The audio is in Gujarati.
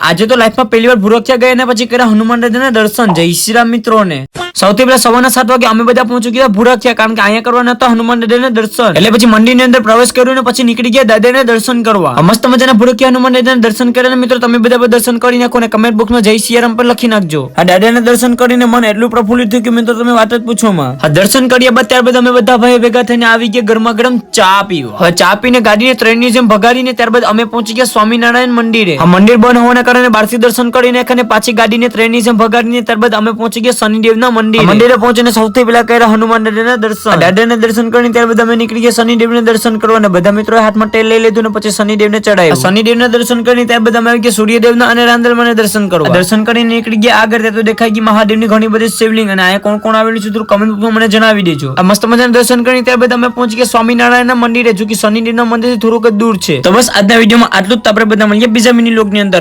આજે તો લાઈફમાં પહેલી વાર ભૂરખિયા ગયા ને પછી કર્યા હનુમાન દાદાના દર્શન. જય શ્રી રામ મિત્રોને. સૌથી પહેલા સવારના 7 વાગે અમે બધા પહોંચી ગયા ભૂરખિયા, કારણ કે અહીંયા કરવાના હતા હનુમાન દાદાના દર્શન. એટલે પછી મંદિરની અંદર પ્રવેશ કર્યો ને પછી નીકળી ગયા દાદાના દર્શન કરવા. મસ્ત મજાના ભૂરખિયા હનુમાન દાદાના દર્શન કર્યા. મિત્રો તમે બધા દર્શન કરી નાખો ને કમેન્ટ બોક્સમાં જય શ્રી રામ પર લખી નાખજો. આ દાદાના દર્શન કરીને મન એટલું પ્રફુલ્લિત થયું કે મિત્રો તમે વાત જ પૂછો માં. આ દર્શન કર્યા બાદ ત્યારબાદ અમે બધા ભાઈ ભેગા થઈને આવી ગયા ગરમા ગરમ ચા પીવા. હવે ચા પીને ગાડીને ટ્રેનની જેમ ભગાડીને ત્યારબાદ અમે પહોંચી ગયા સ્વામિનારાયણ મંદિરે. આ મંદિર બંધ હોવાના કારણે બહારથી દર્શન કરીને અને પાછી ગાડીને ટ્રેનની જેમ ભગાડીને ત્યારબાદ અમે પહોંચી ગયા શનિદેવના મંદિરે. મંદિરે પહોંચીને સૌથી પહેલા કર્યા હનુમાન દાદાના દર્શન. દાદાના દર્શન કરીને ત્યારબાદ અમે નીકળી ગયા શનિદેવના દર્શન કરવા. અને બધા મિત્રોએ હાથમાં તેલ લઈ લીધું ને પછી શનિદેવને ચડાવ્યું. શનિદેવના દર્શન કરીને ત્યારબાદ અમે આવી ગયા સૂર્યદેવના અને રાંદલમાના દર્શન કરવા. દર્શન કરીને નીકળી ગયા આગળ. ત્યાં તો દેખાઈ ગઈ મહાદેવની ઘણી બધી શિવલિંગ. અને અહીંયા કોણ કોણ આવેલું છે તો કમેન્ટ બોક્સમાં મને જણાવી દેજો. આ મસ્ત મજાના દર્શન કરીને ત્યારબાદ અમે પહોંચી ગયા સ્વામિનારાયણના મંદિરે, જો કે શનિદેવના મંદિરથી થોડુંક જ દૂર છે. તો બસ આજના વિડીયોમાં આટલું જ. આપણે બધા મળીએ બીજા મિની વ્લોગની અંદર.